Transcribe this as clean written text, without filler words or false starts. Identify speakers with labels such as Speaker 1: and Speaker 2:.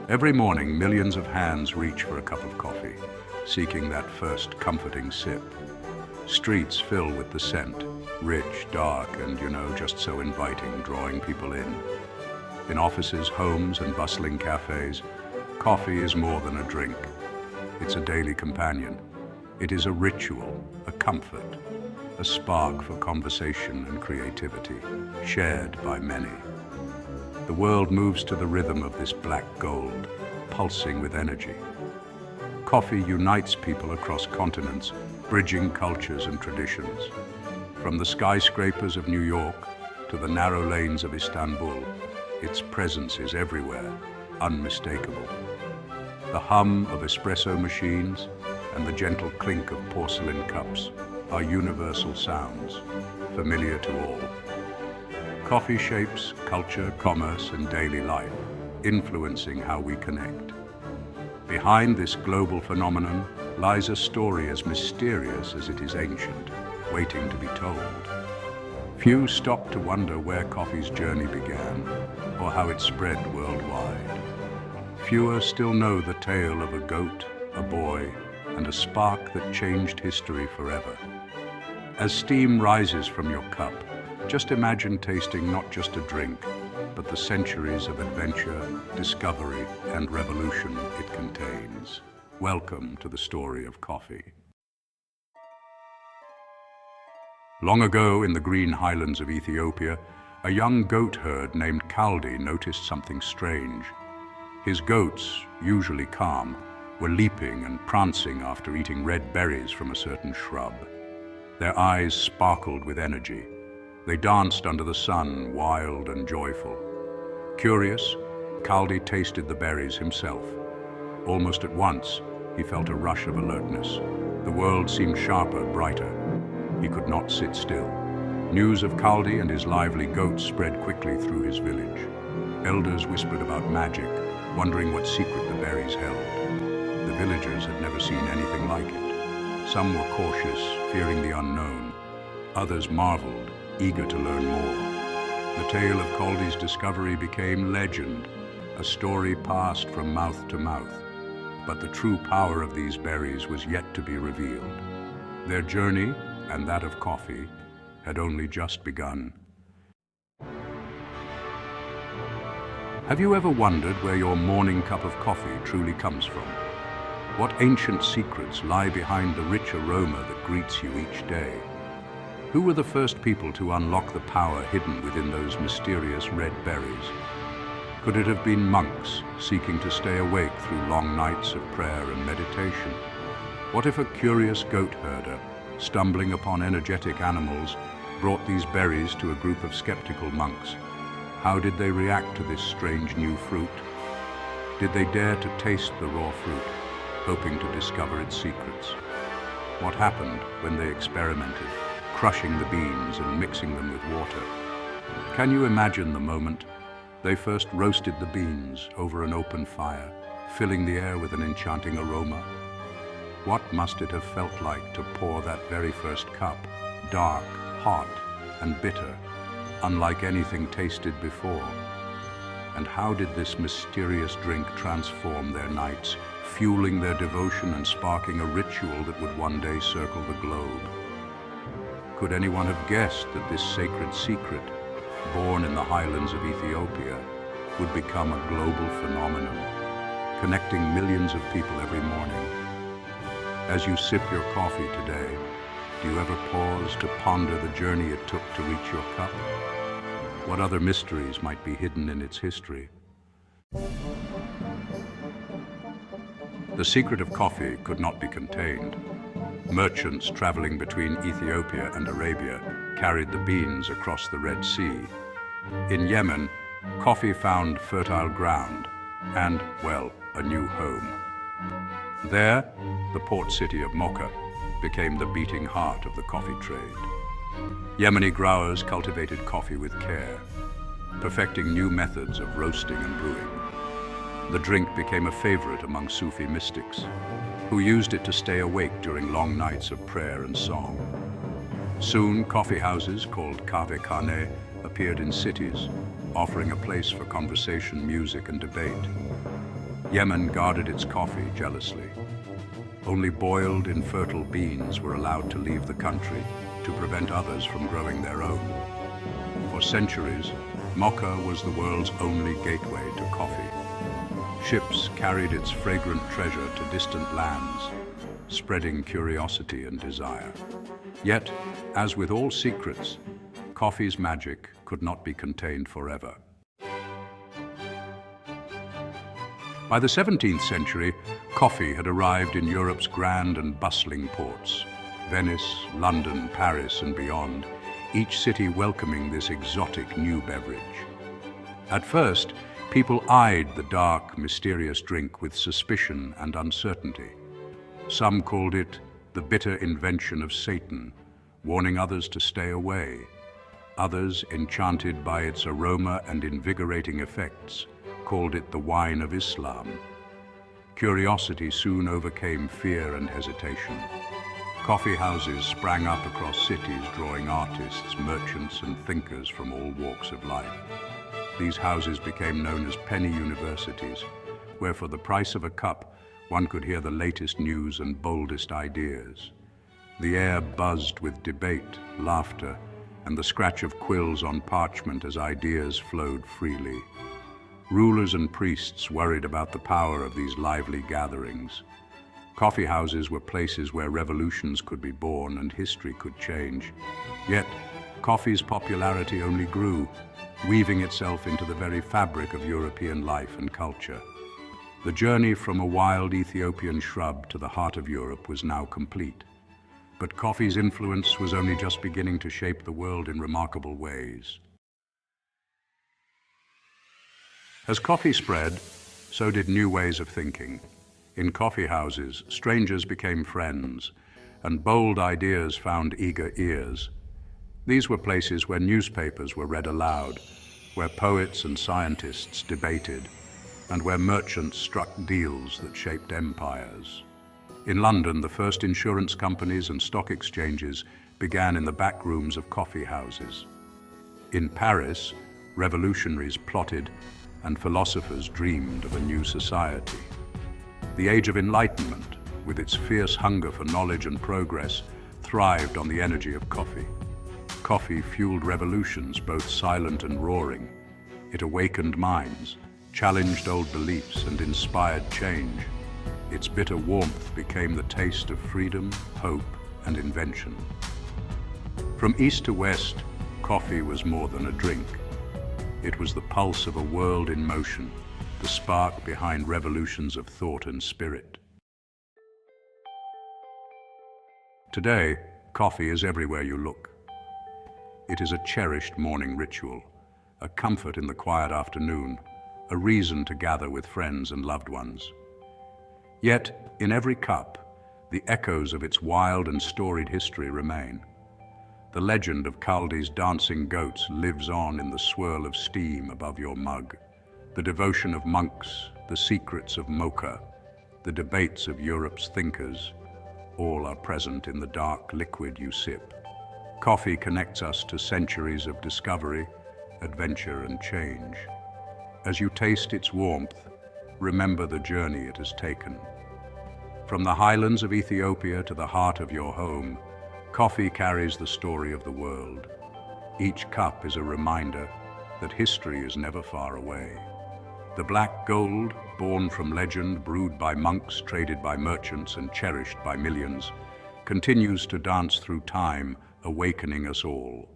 Speaker 1: Every morning, millions of hands reach for a cup of coffee, seeking that first comforting sip. Streets fill with the scent, rich, dark, and, just so inviting, drawing people in. In offices, homes, and bustling cafes, coffee is more than a drink. It's a daily companion. It is a ritual, a comfort, a spark for conversation and creativity, shared by many. The world moves to the rhythm of this black gold, pulsing with energy. Coffee unites people across continents, bridging cultures and traditions. From the skyscrapers of New York to the narrow lanes of Istanbul, its presence is everywhere, unmistakable. The hum of espresso machines and the gentle clink of porcelain cups are universal sounds, familiar to all. Coffee shapes culture, commerce, and daily life, influencing how we connect. Behind this global phenomenon lies a story as mysterious as it is ancient, waiting to be told. Few stop to wonder where coffee's journey began, or how it spread worldwide. Fewer still know the tale of a goat, a boy, and a spark that changed history forever. As steam rises from your cup, just imagine tasting not just a drink, but the centuries of adventure, discovery, and revolution it contains. Welcome to the story of coffee. Long ago, in the green highlands of Ethiopia, a young goat herd named Kaldi noticed something strange. His goats, usually calm, were leaping and prancing after eating red berries from a certain shrub. Their eyes sparkled with energy. They danced under the sun, wild and joyful. Curious, Kaldi tasted the berries himself. Almost at once, he felt a rush of alertness. The world seemed sharper, brighter. He could not sit still. News of Kaldi and his lively goats spread quickly through his village. Elders whispered about magic, wondering what secret the berries held. The villagers had never seen anything like it. Some were cautious, fearing the unknown. Others marveled, eager to learn more. The tale of Kaldi's discovery became legend, a story passed from mouth to mouth. But the true power of these berries was yet to be revealed. Their journey, and that of coffee, had only just begun. Have you ever wondered where your morning cup of coffee truly comes from? What ancient secrets lie behind the rich aroma that greets you each day? Who were the first people to unlock the power hidden within those mysterious red berries? Could it have been monks seeking to stay awake through long nights of prayer and meditation? What if a curious goat herder, stumbling upon energetic animals, brought these berries to a group of skeptical monks? How did they react to this strange new fruit? Did they dare to taste the raw fruit, hoping to discover its secrets? What happened when they experimented, crushing the beans and mixing them with water? Can you imagine the moment they first roasted the beans over an open fire, filling the air with an enchanting aroma? What must it have felt like to pour that very first cup, dark, hot, and bitter, unlike anything tasted before? And how did this mysterious drink transform their nights, fueling their devotion and sparking a ritual that would one day circle the globe? Could anyone have guessed that this sacred secret, born in the highlands of Ethiopia, would become a global phenomenon, connecting millions of people every morning? As you sip your coffee today, do you ever pause to ponder the journey it took to reach your cup? What other mysteries might be hidden in its history? The secret of coffee could not be contained. Merchants traveling between Ethiopia and Arabia carried the beans across the Red Sea. In Yemen, coffee found fertile ground and, well, a new home. There, the port city of Mocha became the beating heart of the coffee trade. Yemeni growers cultivated coffee with care, perfecting new methods of roasting and brewing. The drink became a favorite among Sufi mystics, who used it to stay awake during long nights of prayer and song. Soon, coffee houses called kahve appeared in cities, offering a place for conversation, music, and debate. Yemen guarded its coffee jealously. Only boiled, infertile beans were allowed to leave the country to prevent others from growing their own. For centuries, Mocha was the world's only gateway to coffee. Ships carried its fragrant treasure to distant lands, spreading curiosity and desire. Yet, as with all secrets, coffee's magic could not be contained forever. By the 17th century, coffee had arrived in Europe's grand and bustling ports, Venice, London, Paris, and beyond, each city welcoming this exotic new beverage. At first, people eyed the dark, mysterious drink with suspicion and uncertainty. Some called it the bitter invention of Satan, warning others to stay away. Others, enchanted by its aroma and invigorating effects, called it the wine of Islam. Curiosity soon overcame fear and hesitation. Coffee houses sprang up across cities, drawing artists, merchants, and thinkers from all walks of life. These houses became known as penny universities, where for the price of a cup, one could hear the latest news and boldest ideas. The air buzzed with debate, laughter, and the scratch of quills on parchment as ideas flowed freely. Rulers and priests worried about the power of these lively gatherings. Coffee houses were places where revolutions could be born and history could change. Yet, coffee's popularity only grew, weaving itself into the very fabric of European life and culture. The journey from a wild Ethiopian shrub to the heart of Europe was now complete. But coffee's influence was only just beginning to shape the world in remarkable ways. As coffee spread, so did new ways of thinking. In coffee houses, strangers became friends, and bold ideas found eager ears. These were places where newspapers were read aloud, where poets and scientists debated, and where merchants struck deals that shaped empires. In London, the first insurance companies and stock exchanges began in the back rooms of coffee houses. In Paris, revolutionaries plotted and philosophers dreamed of a new society. The age of Enlightenment, with its fierce hunger for knowledge and progress, thrived on the energy of coffee. Coffee fueled revolutions, both silent and roaring. It awakened minds, challenged old beliefs, and inspired change. Its bitter warmth became the taste of freedom, hope, and invention. From east to west, coffee was more than a drink. It was the pulse of a world in motion, the spark behind revolutions of thought and spirit. Today, coffee is everywhere you look. It is a cherished morning ritual, a comfort in the quiet afternoon, a reason to gather with friends and loved ones. Yet, in every cup, the echoes of its wild and storied history remain. The legend of Kaldi's dancing goats lives on in the swirl of steam above your mug. The devotion of monks, the secrets of Mocha, the debates of Europe's thinkers, all are present in the dark liquid you sip. Coffee connects us to centuries of discovery, adventure, and change. As you taste its warmth, remember the journey it has taken. From the highlands of Ethiopia to the heart of your home, coffee carries the story of the world. Each cup is a reminder that history is never far away. The black gold, born from legend, brewed by monks, traded by merchants, and cherished by millions, continues to dance through time, awakening us all.